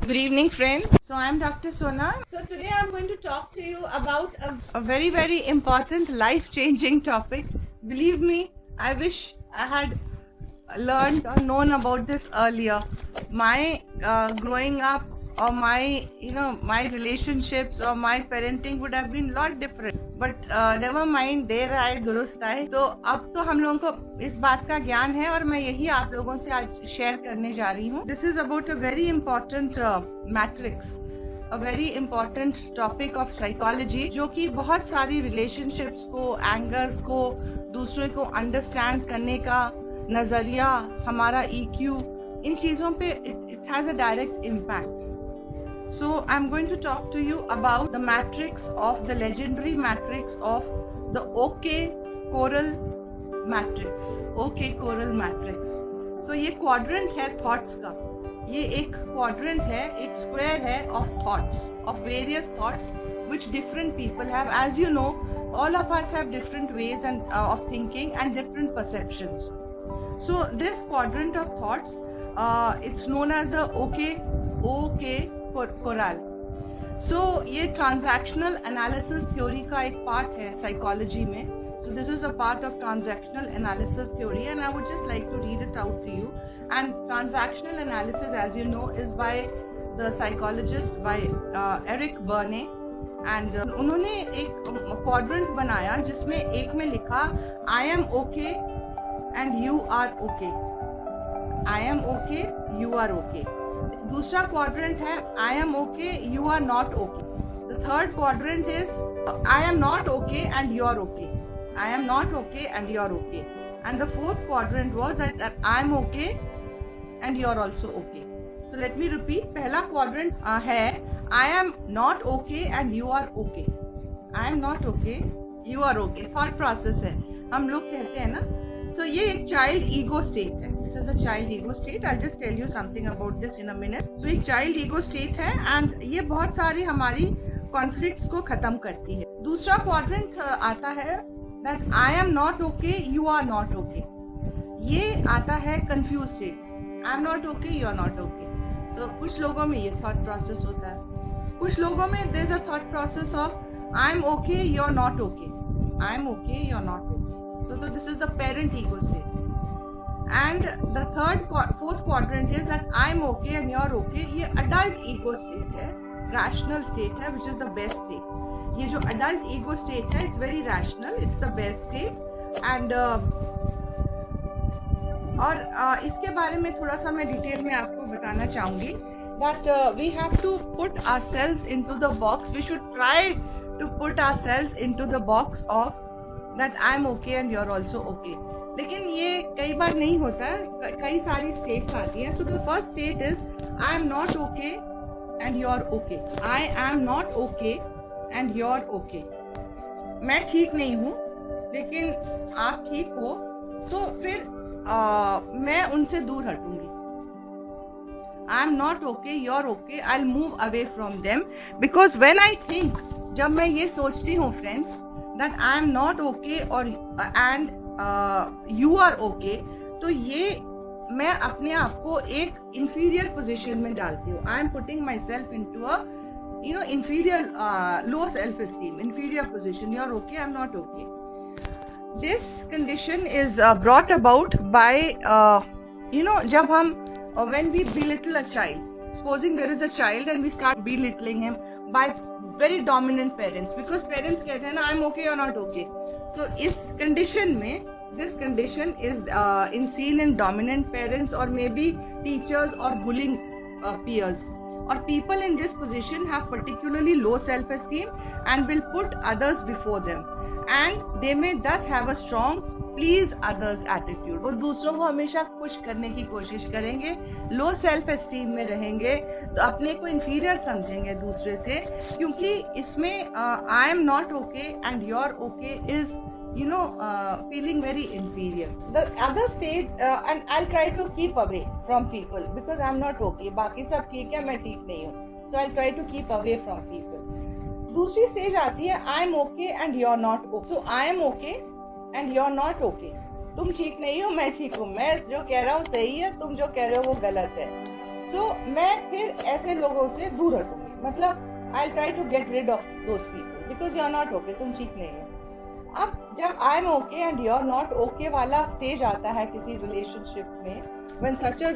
Good evening, friends. So I'm Dr. Sona. So today I'm going to talk to you about a very, very important life-changing topic. Believe me, I wish I had learned or known about this earlier. My growing up or my relationships or my parenting would have been a lot different. But never mind, देर आए दुरुस्त आए. तो अब तो हम लोगों को इस बात का ज्ञान है और मैं यही आप लोगों से आज शेयर करने जा रही हूँ. This is about a very important matrix, a very important topic of psychology, जो कि बहुत सारी relationships को, angers को, दूसरे को understand करने का नजरिया, हमारा EQ, इन चीजों पे it has a direct impact. So I'm going to talk to you about the matrix of the legendary matrix of the OK Corral matrix. OK Corral matrix. So ये quadrant है thoughts का. ये एक quadrant है, एक square है of thoughts, of various thoughts which different people have. As you know, all of us have different ways and of thinking and different perceptions. So this quadrant of thoughts, it's known as the OK Corral. So ये transactional analysis theory का एक part है psychology में. So this is a part of transactional analysis theory and I would just like to read it out to you. And transactional analysis, as you know, is by the psychologist by Eric Berne. And उन्होंने एक quadrant बनाया जिसमें एक में लिखा I am okay and you are okay. I am okay, you are okay. दूसरा quadrant है I am okay, you are not okay. The third quadrant is I am not okay and you are okay. I am not okay and you are okay. And the fourth quadrant was that I am okay and you are also okay. So let me repeat. पहला quadrant है I am not okay and you are okay. I am not okay, you are okay. Thought process है. हम लोग कहते हैं ना. So ये एक child ego state है. This is a child ego state. I'll just tell you something about this in a minute. So एक child ego state है and ये बहुत सारी हमारी conflicts को खत्म करती है. दूसरा quadrant आता है that I am not okay, you are not okay. ये आता है confused state. I am not okay, you are not okay. So कुछ लोगों में ये thought process होता है. कुछ लोगों में there is a thought process of I am okay, you are not okay. I am okay, you are not okay. So this is the parent ego state. And the fourth quadrant is that I'm okay and you're okay. ये adult ego state है, rational state है, which is the best state. ये जो adult ego state है, it's very rational, it's the best state. And और इसके बारे में थोड़ा सा मैं डिटेल में आपको बताना चाहूँगी that we have to put ourselves into the box. We should try to put ourselves into the box of that I'm okay and you're also okay. लेकिन ये कई बार नहीं होता है, कई सारी states आती हैं. So the first state is I am not okay and you're okay. I am not okay and you're okay. मैं ठीक नहीं हूँ लेकिन आप ठीक हो, तो फिर मैं उनसे दूर हटूंगी. I am not okay, you're okay. I'll move away from them because when I think, जब मैं ये सोचती हूँ friends, that I am not okay or and you are okay, तो ये मैं अपने आप को एक inferior position में डालती हूँ. I am putting myself into a inferior, low self-esteem, inferior position. You are okay, I am not okay. This condition is brought about by जब हम when we belittle a child. Supposing there is a child and we start belittling him by very dominant parents, because parents कहते हैं ना I'm okay, you're not okay. So इस condition में, this condition is seen in dominant parents or maybe teachers or bullying peers. Or people in this position have particularly low self-esteem and will put others before them, and they may thus have a strong please others attitude. वो दूसरों को हमेशा खुश करने की कोशिश करेंगे, low self esteem में रहेंगे, तो अपने को inferior समझेंगे दूसरे से, क्योंकि इसमें I am not okay and you're okay is feeling very inferior. The other stage, and I'll try to keep away from people because I'm not okay. बाकी सब ठीक है, मैं ठीक नहीं हूँ. So I'll try to keep away from people. दूसरी stage आती है I'm okay and you're not okay. So I am okay and you're not okay. तुम ठीक नहीं हो, मैं ठीक हूँ. मैं जो कह रहा हूँ सही है, तुम जो कह रहे हो वो गलत है. सो मैं फिर ऐसे लोगों से दूर हटूंगी, मतलब I try to get rid of those people because you are not okay, तुम ठीक नहीं हो। अब जब I am okay and you are not okay वाला स्टेज आता है किसी रिलेशनशिप में, when such a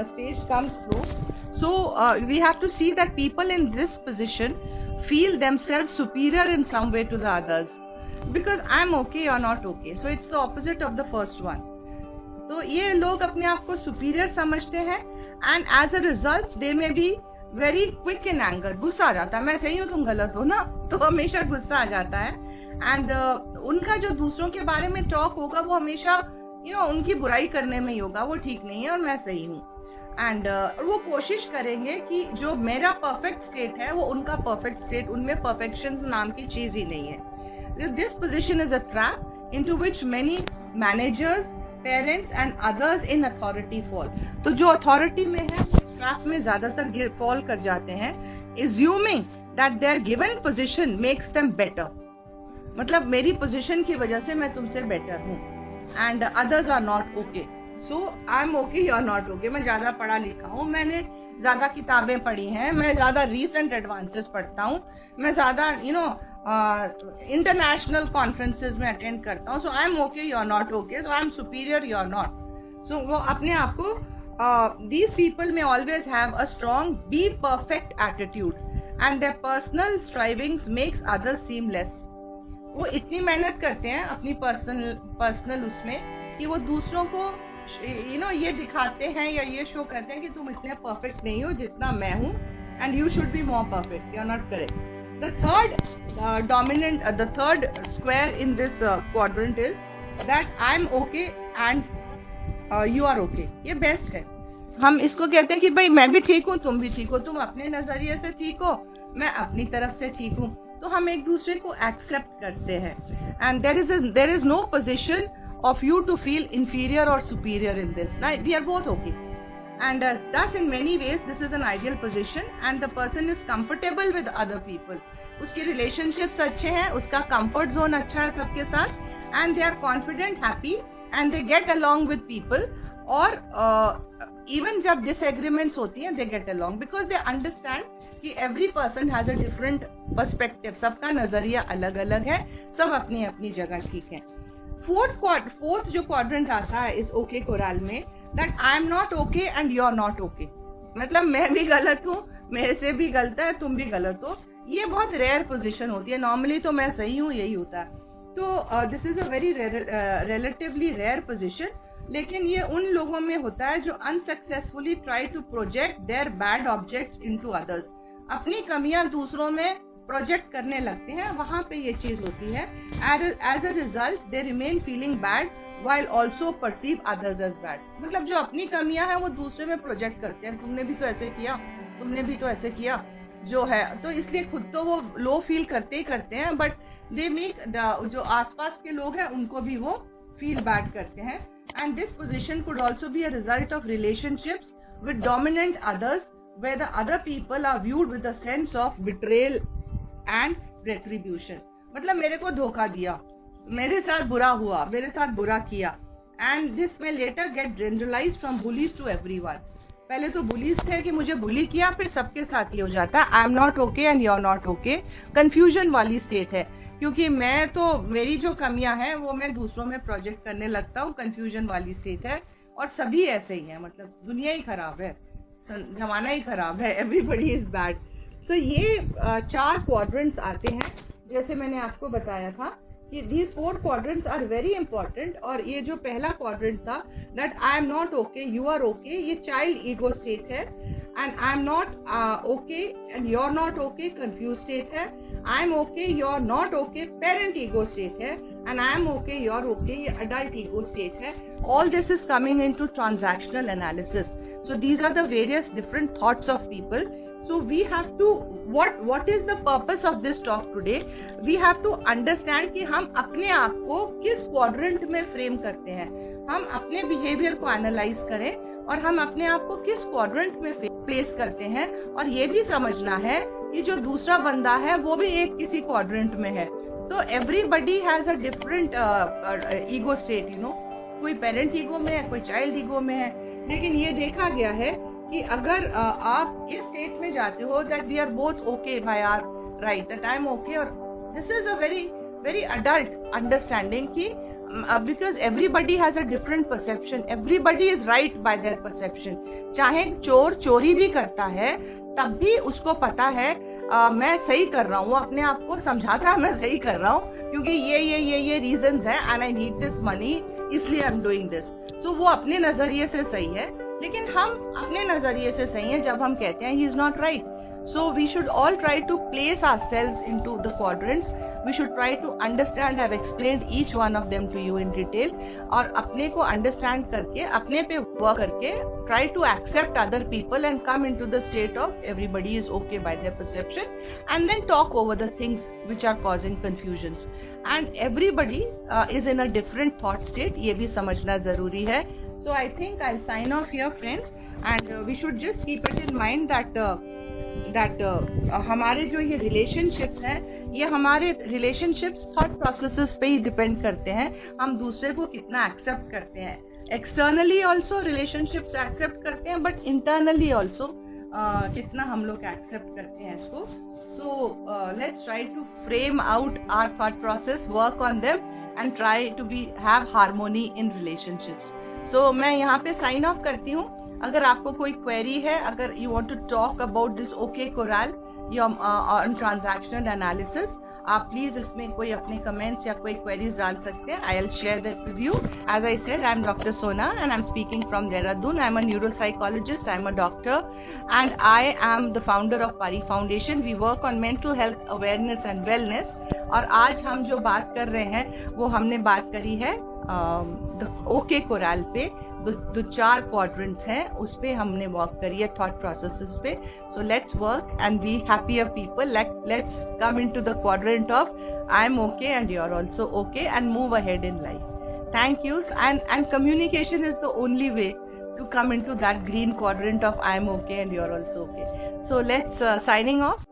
stage comes through, so we have to see that people in this position feel themselves superior in some way to the others because I'm okay, you're not okay, so it's the opposite of the first one. तो ये लोग अपने आप को superior समझते हैं and as a result they may be very quick in anger. गुस्सा आ जाता है, मैं सही हूँ तुम गलत हो ना, तो हमेशा गुस्सा आ जाता है। and उनका जो दूसरों के बारे में टॉक होगा वो हमेशा उनकी बुराई करने में ही होगा, वो ठीक नहीं है और मैं सही हूँ। एंड वो कोशिश करेंगे कि जो मेरा परफेक्ट स्टेट है वो उनका परफेक्ट स्टेट, उनमें परफेक्शन नाम की चीज ही नहीं है। This position is a trap into which many managers, parents and others in authority fall. तो जो अथॉरिटी में है वो ट्रैप में ज्यादातर फॉल कर जाते हैं, assuming that their given position makes them better, मतलब मेरी पोजीशन की वजह से मैं तुमसे बेटर हूँ and others are not okay, so I'm okay, you're not okay। मैं ज्यादा पढ़ा लिखा हूँ, मैंने ज्यादा किताबें पढ़ी हैं, मैं ज्यादा recent advances पढ़ता हूँ, मैं ज्यादा international conferences में attend करता हूँ, so I'm okay, you're not okay, so I'm superior, you're not। so वो अपने आप को these people may always have a strong be perfect attitude and their personal strivings makes others seem less। वो इतनी मेहनत करते हैं अपनी पर्सनल उसमें कि वो दूसरों को ये दिखाते हैं या ये शो करते हैं कि तुम इतने परफेक्ट नहीं हो जितना मैं हूँ and you should be more perfect, you are not correct. The third square in this quadrant is that I am okay and you are okay. ये बेस्ट है। हम इसको कहते हैं कि भाई मैं भी ठीक हूँ, तुम भी ठीक हो, तुम अपने नजरिए से ठीक हो, मैं अपनी तरफ से ठीक हूँ, तो हम एक दूसरे को एक्सेप्ट करते हैं। And there is no position of you to feel inferior और superior in this, we are both okay and thus in many ways this is an ideal position and the person is comfortable with other people। उसके relationships अच्छे हैं, उसका comfort zone अच्छा है सबके साथ and they are confident, happy and they get along with people। और even जब disagreements होती हैं they get along because they understand कि every person has a different perspective, सबका नजरिया अलग अलग है, सब अपनी अपनी जगह ठीक है। फोर्थ जो क्वाड्रेंट आता है इस ओके कोराल में, that I am not okay and you are not okay, मतलब मैं भी गलत हूँ, मेरे से भी गलत है, तुम भी गलत हो। ये बहुत रेयर पोजीशन होती है, नॉर्मली तो मैं सही हूँ यही होता है। तो this is a very relatively rare position, लेकिन ये उन लोगों में होता है जो unsuccessfully try to project their bad objects into others, अपनी कमियां दूसरों में प्रोजेक्ट करने लगते हैं, वहां पे ये चीज होती है। As a result they remain feeling bad while also perceive others as bad, मतलब जो अपनी कमियां हैं वो दूसरे में प्रोजेक्ट करते हैं, तुमने भी तो ऐसे किया, तुमने भी तो ऐसे किया जो है, तो इसलिए खुद तो वो लो फील करते ही करते हैं, बट दे मेक जो आसपास के लोग हैं उनको भी वो फील बैड करते हैं। And this position could also be a result of relationships with dominant others where the other people are viewed with a sense of betrayal and retribution, मतलब मेरे को धोखा दिया, मेरे साथ बुरा हुआ, मेरे साथ बुरा किया, and this may later get generalized from bullies to everyone। पहले तो बुलीज थे कि मुझे बुली किया, फिर सबके साथ ये हो जाता है I am not okay and you are not okay. Confusion वाली स्टेट है, क्योंकि मैं तो मेरी जो कमियां हैं वो मैं दूसरों में प्रोजेक्ट करने लगता हूँ, कंफ्यूजन वाली स्टेट है। और सभी ऐसे ही है, मतलब दुनिया ही खराब है, जमाना ही खराब है, एवरीबडी इज बैड। सो ये 4 क्वाड्रेंट्स आते हैं, जैसे मैंने आपको बताया था कि these 4 quadrants are very important। और ये जो पहला क्वाड्रेंट था that I am not okay, you are okay, ये child ego state है, and I am not okay and you are not okay confused state है, I am okay, you are not okay parent ego state है, and I am okay, you are okay ये adult ego state है। All this is coming into transactional analysis। So these are the various different thoughts of people। So we have to what is the purpose of this talk today? We have to understand कि हम अपने आप को किस quadrant में frame करते हैं, हम अपने बिहेवियर को एनालाइज करें और हम अपने आप को किस क्वाड्रेंट में प्लेस करते हैं। और ये भी समझना है कि जो दूसरा बंदा है वो भी एक किसी क्वाड्रेंट में है। तो everybody has a different ego state, कोई पेरेंट ईगो में है, कोई चाइल्ड ईगो में है, लेकिन ये देखा गया है कि अगर आप इस स्टेट में जाते हो that we are both okay by are right, that I am okay, और this is a very very adult understanding कि because everybody has a different perception, everybody is right by their perception. चाहे चोर चोरी भी करता है तब भी उसको पता है मैं सही कर रहा हूँ, अपने आप को समझाता है मैं सही कर रहा हूँ क्योंकि ये रीजंस है and I need this money, इसलिए आई एम डूइंग दिस. सो वो अपने नजरिए से सही है, लेकिन हम अपने नजरिए से सही हैं जब हम कहते हैं he is not right. So we should all try to place ourselves into the quadrants. We should try to understand. I've explained each one of them to you in detail. और अपने को understand करके, अपने पे work करके, try to accept other people and come into the state of everybody is okay by their perception, and then talk over the things which are causing confusions. And everybody is in a different thought state. ये भी समझना जरूरी है. So I think I'll sign off here, friends, and we should just keep it in mind that हमारे जो ये relationships हैं, ये हमारे रिलेशनशिप्स थॉट प्रोसेसेस पे ही डिपेंड करते हैं. हम दूसरे को कितना एक्सेप्ट करते हैं. एक्सटर्नली ऑल्सो रिलेशनशिप्स एक्सेप्ट करते हैं, बट इंटरनली ऑल्सो कितना हम लोग एक्सेप्ट करते हैं इसको. So let's try to frame out our thought process, work on them and try to be have harmony in relationships. So मैं यहाँ पे साइन ऑफ करती हूँ. अगर आपको कोई क्वेरी है, अगर you want to talk about this okay corral या ऑन ट्रांजैक्शनल एनालिसिस, आप प्लीज इसमें कोई अपने कमेंट्स या कोई क्वेरीज डाल सकते हैं. I will share that with you. As I said, I am doctor Sona and I am speaking from Dehradun. I am a neuropsychologist, I am a doctor and I am the founder of Pari foundation. We work on mental health awareness and wellness. और आज हम जो बात कर रहे हैं वो हमने बात करी है ओके कोरल पे. जो 4 क्वाड्रेंट्स हैं उस पे हमने वर्क करी है, थॉट प्रोसेसेस पे. So let's work and be happier people. Let's come into the quadrant of I am okay and you are also okay and move ahead in life. Thank you. And communication is the only way to come into that green quadrant of I am okay and you are also okay. So let's signing off.